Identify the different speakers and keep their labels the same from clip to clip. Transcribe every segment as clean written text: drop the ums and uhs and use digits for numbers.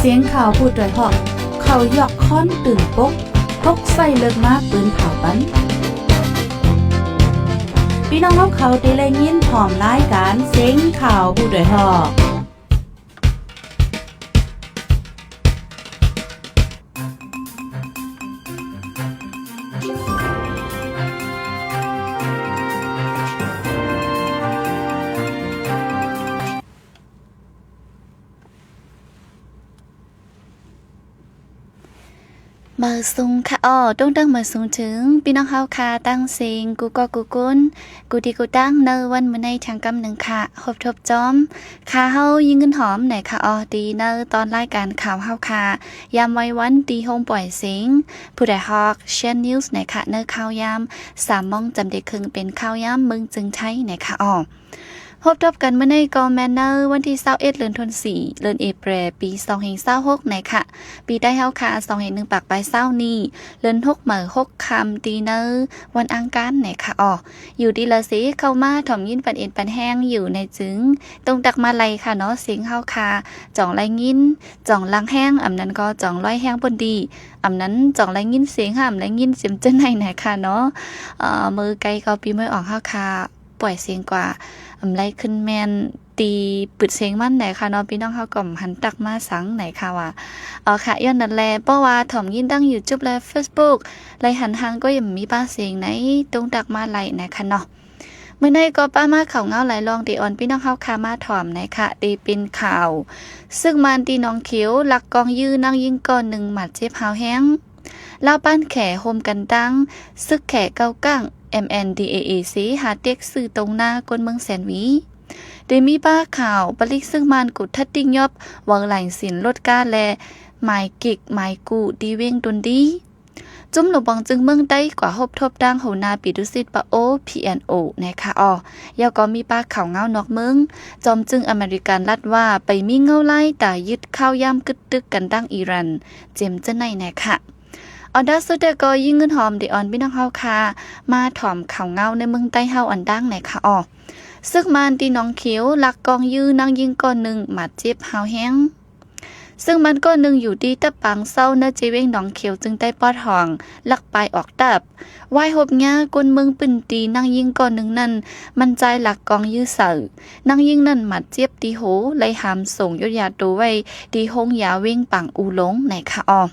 Speaker 1: สียงข่าวพูดด้วยหอกเขายอกค้อนตื่นปกพกใส่เลิกมาปืนเผาปันพี่น้องเขาได้เลยยินพร้อมรายการเสียงข่าวพูดด้วยหอกมาซุงค่ะต้องตั้งมาซุงถึงพี่น้องเฮาค่ะตั้งเสียงกูก็กูกุนกูดีกูตั้งเนวันมื้อในทางกำหนึ่งค่ะครบทบจอมค่ะเฮายิงเงินหอมไหนค่ะตีเนตอนรายการข่าวเฮาค่ะยามไว้วันตีโฮมปล่อยเสียงผู้ใดฮอกเชนนิวส์ไหนค่ะข่าวยาม3 โมงจำได้ครึ่งเป็นข่าวยามเมืองจึงไทยไหนค่ะพบกันเมื่อในกอแมนเนอร์วันที่21เดือนธันวาคมเดือนเอเปรปี2026ไหนค่ะปีได้เฮาค่ะ2021ปากปลาย20นี้เดือน6มื้อ6ค่ำตีเนอร์วันอังคารไหนค่ะอยู่ดีละสิเข้ามาถ่อมยินปันเอ็นปันแห้งอยู่ในจึงตรงตักมาไลค่ะเนาะเสียงเฮาค่ะจ่องไลยินจ่องลังแห้งอำนั้นก็จ่องร้อยแห้งบนดีอำนั้นจ่องไลยินเสียงห้ามไลยินเสียงจังไหนค่ะเนาะมือไกลก็ปีมือออกเฮาค่ะปล่อยเสียงกว่าไรขึ้นแมนตีปึดเสียงมันไหนค่ะเนาะพี่น้องเฮาก็หันตักมาสังไหนค่ะว่าค่ะย้อนนั่นแลเพราะว่าถ่อมยินตั้ง YouTube และ Facebook ไลหันทางก็ยังมีป้าเสียงไหนตรงตักมาไหลนะคะเนาะเมื่อในก็ป้ามาข่าวเงาไหลลองตีออนพี่น้องเฮาค่ะมาถ่อมนะคะตีเป็นข่าวซึ่งมันตีน้องเขียวหลักกองยื้อนั่งยิงก่อน1หมัดเจ็บหาวแห้งลาวบ้านแขโฮมกันตั้งซึกแขเก้าก้างMNDAAC หาเต็กสื่อตรงหน้ากวนเมืองแสนวีได้มีป้าข่าวปลิกซึ่งมันกุดทัดติ้งยอบวังไหลสินลดก้าและหมายกิกหมายกูดีเว้งดนดีจุ่มหลบองจึงเมืองได้กว่าฮบทบดังหูนาปิดุสิตปะโอ PNO นะคะยาวก็มีป้าข่าวเงานอกเมืองจอมจึงอเมริกันรัฐว่าไปมีเงาไล่แต่ยึดข้าวยามกึดตึกกันดังอิรันเจมจะไหนนะคะดาสุดก็ยิ่งเงินหอมเดออนพี่น้องเฮาค่ะมาถ่อมข่าวเงาในเมืองใต้เฮาอันดังไหนค่ะซึ่งมันตีน้องเขียวหลักกองยื้อนั่งยิงก้อนหนึ่งหมัดเจ็บหาวแห้งซึ่งมันก้อนหนึ่งอยู่ดีตะปังเศร้าเนื้อจีเว้งน้องเขียวจึงได้ปอดห่องลักปลายออกตับวายหบง่ากวนเมืองปืนตีนั่งยิงก้อนหนึ่งนั่นมันใจหลักกองยื้อเสือนั่งยิงนั่นหมัดเจ็บตีโหไล่หามส่งยศยาตัวไว้ตีหงยาเว้งปังอูหลงไหนค่ะ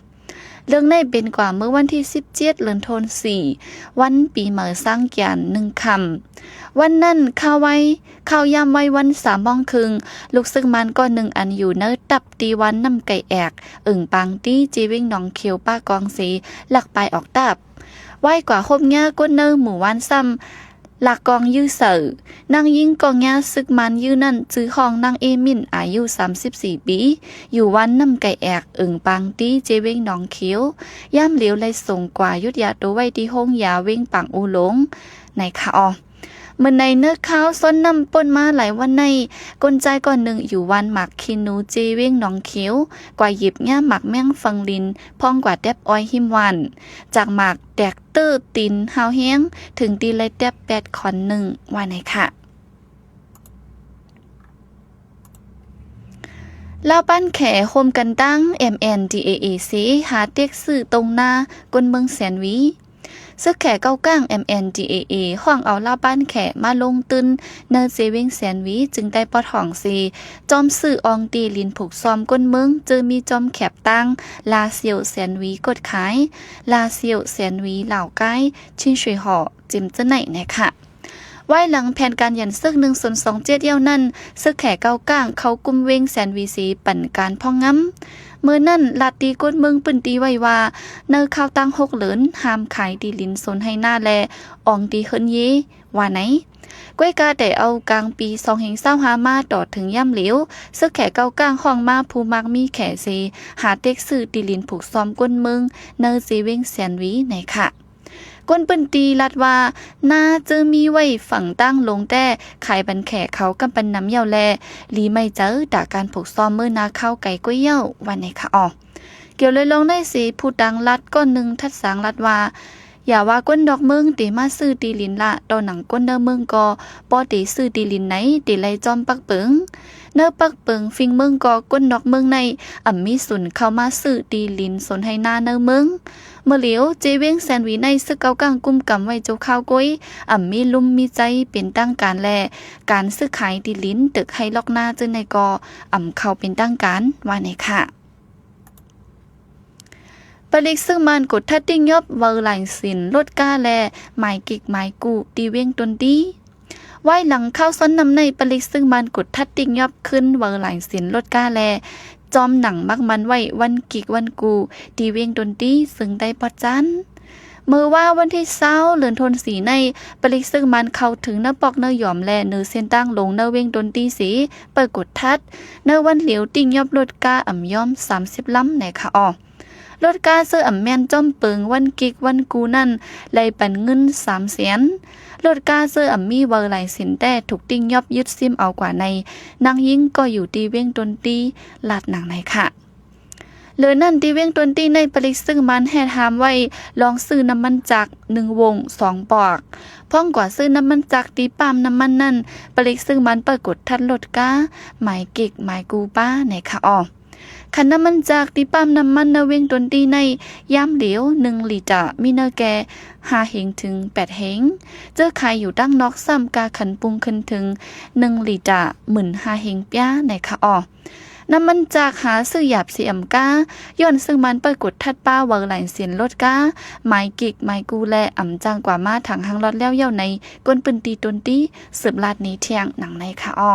Speaker 1: เรื่องในเป็นกว่าเมื่อวันที่17เดือนธันวาคมวันปีใหม่สร้างแก่น1 ค่ำวันนั้นข่าวยามไว้วัน3 โมงครึ่งลูกซึ่งมันก็1อันอยู่เนื้อตับตีวันน้ำไก่แอกปังตี้จีวิ่งหนองเขียวป้ากองสีหลักไปออกตับไว้กว่าคบง่าก้นเนื้อหมู่วันซ้ำหลักกองยื้อเสือนางยิงกองยาซึกมันยื้อนั่นจื้อห้องนางเอมินอายุ34 ปีอยู่วันน้ำไก่แอกปังตี้เจเว้งหนองเขียวย่ำเหลียวเลยส่งกว่ายุดยาตัวไว้ที่ห้องยาเว้งปังอูหลงในค่ะเมื่อในเนื้อข้าวซ้นนำป่นมาหลายวันในกลใจก่อนหนึ่งอยู่วันหมักคินูเจเว้งหนองเขียวกว่าหยิบง่าหมักแมงฟังลินพองกว่าแดบอ้อยหิมวันจากหมักแดกเตอร์ตินหาวแห้งถึงตีเลยแดบ8 ขอน1วันไหนค่ะลาวบ้านแขโฮมกันตั้ง MNDAAC หาเต็กสื่อตรงหน้ากวนเมืองแสนวีซึกแขเก้าก้าง MNDAA ห้องเอาลาวบ้านแขมาลงตึนเนอร์เซเวิงแสนวีจึงได้ปอดห่องซีจอมสื่ออองตีลินผูกซ้อมก้นเมืองเจอมีจอมแขบตั้งลาเซียวแสนวีกดขายลาเซียวแสนวีเหล่าใกล้ชินช่วยห่อจิมจะไหนนะคะไว้หลังแผนการยันซึก1/27เยี่ยวนั่นซึกแขเก้าก้างเขากุมเวงแสนวีซีปั่นการพ่องง้ำเมื่อนั่นลาตีก้นเมืองปืนตีไว้ว่าเนอข้าวตั้ง6 เหรินห้ามขายดีลินสนให้หน้าแลอองตีเฮิรนเยว่าไหนก้วยกาแต่เอากลางปี2025มาต่อถึงย่ำเหลียวซึกแขเก้าก้างห้องมาภูมักมีแขเซหาเต็กสื่อดีลินผูกซ้อมก้นเมืองเนอซีเวงแสนวีไหนค่ะก้นปืนตีรัดว่าน่าจะมีไว้ฝั่งตั้งลงแต่ขายบันแขเขากำปันน้ำเยาแลลีไม่เจอด่าการผูกซ้อมเมื่อนาเข้าไก่ก้วยเย้าวันไหนค่ะเกี่ยวเลยลองได้สิผู้ดังรัดก้อนหนึ่งทัดสางรัดว่า อย่าว่าก้นดอกเมืองตีมาซื้อตีลินละตอนหนังก้นเนอเมืองก็ปอตีซื้อตีลินไหนตีไลจอมปักเปิงเนอปักเปิงฟิงเมืองก็ก้นดอกเมืองในมีสุนเข้ามาซื้อตีลินสนให้หน้าเนอเมืองเมื่อเหลียวเจเว้งแซนวีในซึกเกากลางกุมกำไว้เจ้าข้าวก้อยมีลุ่มมีใจเป็นตั้งการแลการซื้อขายตีลินตึกให้ลอกหน้าจึงในก็เข้าเป็นตั้งการว่าไหนค่ะปลิกซึ่งมันกดทัดติ้งยอบเวอร์หลายสินลดก้าแลหมายกิกหมายกูตีเว้งตนดีไว้หลังเข้าซ้อนนำในปลิกซึ่งมันกดทัดติ้งยอบขึ้นเวอร์หลายสินลดก้าแลจอมหนังมักมันไว้วันกิกวันกูตีเว้งตนดีซึ่งได้ปอจันเมื่อว่าวันที่20เดือนธันวาคมในปลิกซึ่งมันเข้าถึงเนื้อปอกเนื้อหยอมแลเนื้อเส้นตั้งลงเนื้อเว้งตนดีสีเปิดกดทัดเนื้อวันเหลียวติ้งยอบลดก้าย่อม30ล้ำในค่ะอ๋อรถกาเสื้อแม่นจอมเปิงวันกิกวันกูนั่นไล่ปันเงิน300,000รถกาเสื้อมีเวอร์หลายสินแต่ถูกติ้งยอบยึดซิมเอากว่าในนางยิงก็อยู่ตีเว้งตนตีลาดหนังในค่ะเหลือนั่นตีเว้งตนตีในปริซึ่งมันแห่ทามไว้ลองซื้อน้ำมันจัก1วง2ปอกพ้องกว่าซื้อน้ำมันจักตีปามน้ำมันนั่นปริซึ่งมันเปิดกดทัดรถกาหมายกิกหมายกูป้าในค่ะอ๋อขันน้ำมันจากตีปั๊มน้ำมันเนเวงตนตีในย่ำเหลว1 ลิตรมีเนแก5 เหงถึง8 เหงเจอขายอยู่ตั้งนอกซ้ำกาขันปรุงขึ้นถึง1 ลิตร15,000 เหงป้าในค่ะอ๋อน้ำมันจากหาซื้อหยาบสีกาย้อนซึ่งมันเปิดกดทัดป้าเวอร์หลายเสียนลดกาไม้กิกไม้กูแลจางกว่ามาถังหังรถแล้วเย่าในก้นปืนตีตนตีสืบลาดนี้เที่ยงหนังในค่ะอ๋อ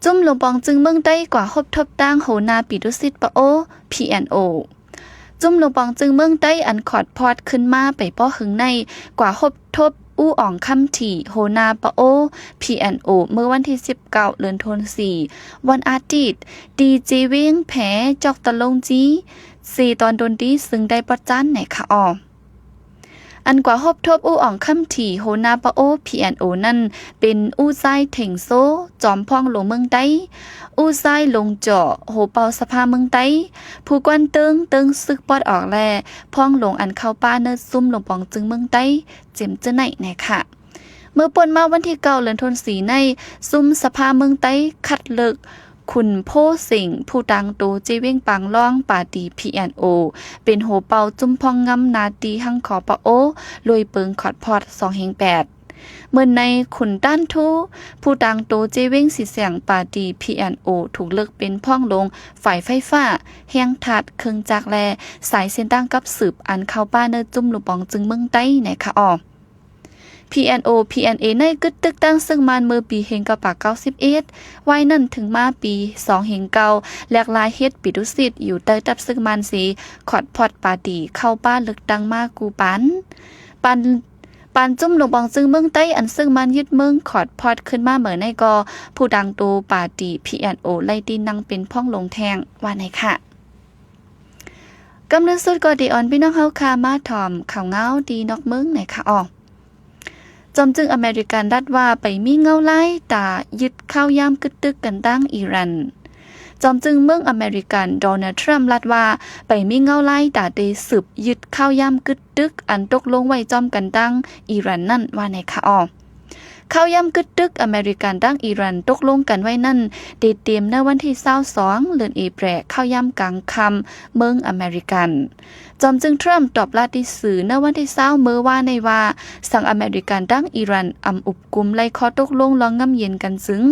Speaker 1: จุ่มหลวงปองจึงเมืองได้กว่าฮบทบตั้งโหนาปิดุสิตปะโอ P&O จุ่มหลวงปองจึงเมืองได้อันขอดพอดขึ้นมาไปป้อหึงในกว่าฮบทบอู้อ่องคำถี่โหนาปะโอ P&O เมื่อวันที่19เดือนธันวาคมวันอาทิตย์ดีเจเว้งแผจอกตะลงจี4ตอนดนตรีซึ่งได้ประจันไหนค่ะอ๋ออันกว่าฮบทบอู้อ่องคำถี่โหนาปะโอ P&O นั่นเป็นอู้ไส้เถ่งโซจอมพ่องหลวงเมืองไต้อู้ไส้ลงเจาะโหเปาสภาเมืองไต้ผู้กวนเติงซึกปอดออกแลพ่องหลวงอันเข้าป้าเนิดซุ่มหลวงปองจึงเมืองไต้เจ็มเจ้าไหนแน่ค่ะเมื่อปนมาวันที่9เดือนธันวาคมในซุ่มสภาเมืองไต้คัดเลิกคุณโพสิงผู้ตังโตเจเว้งปังล่องปาตี P&O เป็นโหเป่าจุ่มพองงำนาตีหังขอปะโอลอยเปิงขอดพอด2 เฮง 8เมื่อในขุนต้านทูผู้ตังโตเจเว้งสีเสียงปาตี P&O ถูกเลิกเป็นพ่องลงฝ่ายไฟฟ้าแห้งถัดเครื่องจักรแลสายเส้นตั้งกับสืบอันเข้าป้าเนิดจุ่มหลุปองจึงเมืองไต้ไหนค่ะอ๋อP&O P&A ในกึดตึกตั้งซึ่งมันเมื่อปีเฮงกะปาก91ไว้นั่นถึงมาปี2เฮงเกาแหลกลายเฮ็ดปิดุสิตอยู่ใต้ตับซึ่งมันสีขอดพอดปาตีเข้าป้าลึกดังมากกูปันจุ่มหลวงบองซึ่งเมืองใต้อันซึ่งมันยึดเมืองขอดพอดขึ้นมาเหมือนในกอผู้ดังโตปาตี P&O ไล่ตีนังเป็นพ่องลงแทงว่าไหนค่ะกำเนิดสุดก็ดีออนพี่น้องเฮาคามาถ่อมข่าวเงาดีนอกเมืองไหนค่ะอ๋อจอมจึงอเมริกันรัฐว่าไปมีเงาไล่ตายึดข้าวยามกึดตึกกันตั้งอิหร่านจอมจึงเมืองอเมริกันโดนัลด์ทรัมป์รัฐว่าไปมีเงาไล่ตาได้สืบยึดข้าวยามกึดตึกอันตกลงไว้จอมกันตั้งอิหร่านนั่นว่าในค่ะอ๋อข้าวยำกึดตึกอเมริกันตั้งอิหร่านตกลงกันไว้นั่นได้เตรียมในวันที่22เดือนเอแปรข้าวยำกลางคำเมืองอเมริกันจอมจึงทรัมป์ตอบลาดิสื่อในวันที่20เมื่อว่าในว่าสั่งอเมริกันตั้งอิหร่านอุบกุมไล่ข้อตกลงลองงำเย็นกันซึ่ง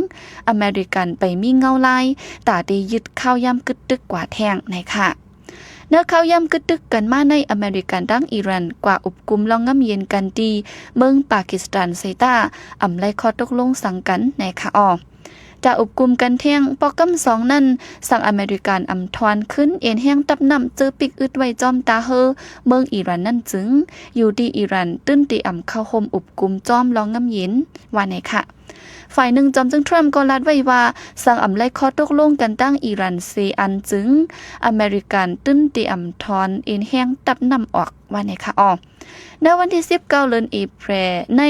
Speaker 1: อเมริกันไปมีเงาลายตาได้ยึดข้าวยำกึดตึกกว่าแทงในค่ะเนื้อข้าวย่ำกึดตึกกันมาในอเมริกันดั้งอิหร่านกว่าอุบกุมลองง่ำเย็นกันดีเมืองปากีสถานไซตาไล่ข้อตกลงสั่งกันในค่ะอ๋อจะอุบกุมกันเที่ยงปอกำ2นั่นสั่งอเมริกันทอนขึ้นเอ็นแห้งตับน้ำเจอปิกอึดไว้จอมตาเฮอเมืองอิหร่านนั่นจึงอยู่ดีอิหร่านตื้นตีเข้าห่มอุบกุมจอมลองง่ำเย็นว่าไหนค่ะฝ่ายหนึ่งจอมจึงทรัมป์ก็รัดไว้ว่าสั่งไล่ข้อตกลงกันตั้งอิหร่าน4อันจึงอเมริกันตื้นตีทอนเอ็นแห้งตับน้ำออกว่าไหนค่ะอ๋อ ในวันที่19เดือนเอพรใน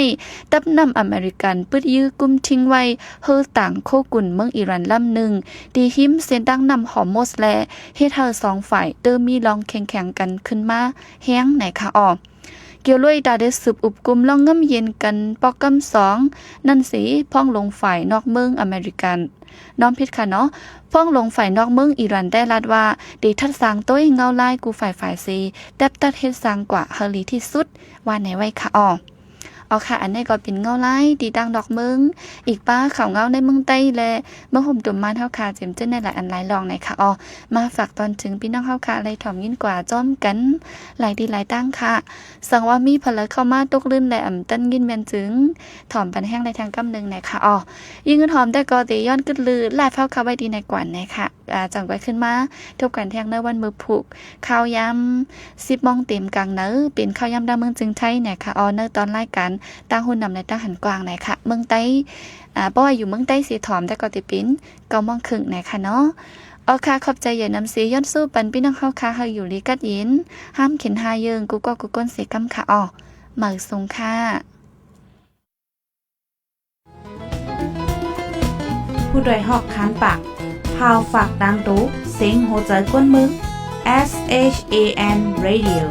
Speaker 1: ตับนำอเมริกันปึดยื้อกุมทิ้งไว้เฮอต่างโคกุนเมืองอิหร่านลำหนึ่งดีหิมเส้นดังนำหอมโมสและเฮ็ดเฮอ2ฝ่ายเติมมีลองแข่งกันขึ้นมาแห้งไหนคะออเกี่ยวลุยดาได้สืบอุบกุมลองง่ำเย็นกันปอกกำ2นั่นสิพ้องลงฝ่ายนอกเมืองอเมริกันน้อมพิษค่ะเนาะพ้องลงฝ่ายนอกเมืองอิหร่านได้รัดว่าดีทัดสร้างต้วยเงาลายกูฝ่ายซีแดบตัดเฮ็ดสร้างกว่าเฮลีที่สุดว่าไหนไว้ค่ะอ๋อเอาค่ะอันนี้ก็เป็นเงาลายดีดังดอกเมืองอีกป้าข่าวเงาในเมืองใต้และเมืองห่มตุ่มมานเฮาค่ะเจ็มเจ้นในหลายอันหลายลองไหนค่ะอ๋อมาฝากตอนถึงพี่น้องเฮาค่ะอะไรถ่อมยินกว่าจ้อมกันหลายดีหลายตั้งค่ะสังว่ามีพลังเข้ามาตกลื่นและอ่ำตั้นยินแม่นจึงถ่อมปันแห้งในทางกำนึงไหนค่ะอ๋อยิงเงินหอมแต่ก็ตีย้อนกึดลือลายเฝ้าค่ะไว้ดีในกว่าไหนค่ะจังไว้ขึ้นมาทบกันแทงในวันมือผูกข้าวยำ10 โมงเต็มกลางเนื้อเป็นข้าวยำดาวเมืองจึงไทยเนี่ยค่ะออเนอร์ตอนรายการตั้งหุ่นนำในตั้งหันกวางไหนค่ะเมืองใต้ป้อยอยู่เมืองใต้สีถอมแต่ก็ติปิ้น9 โมงครึ่งไหนค่ะเนาะเอาค่ะขอบใจอย่านำเสียย้อนสู้ปันพี่น้องเข้าค่ะเฮาอยู่ลีกัดยินห้ามเข็นหาเยิงกูก็กูก้นเสียกำค่ะอ๋อเหมือทรงค่ะ
Speaker 2: ผู้โดยหอกคานปากพาวฝากดังตู้เสียงโหใจก้นมึง SHAN Radio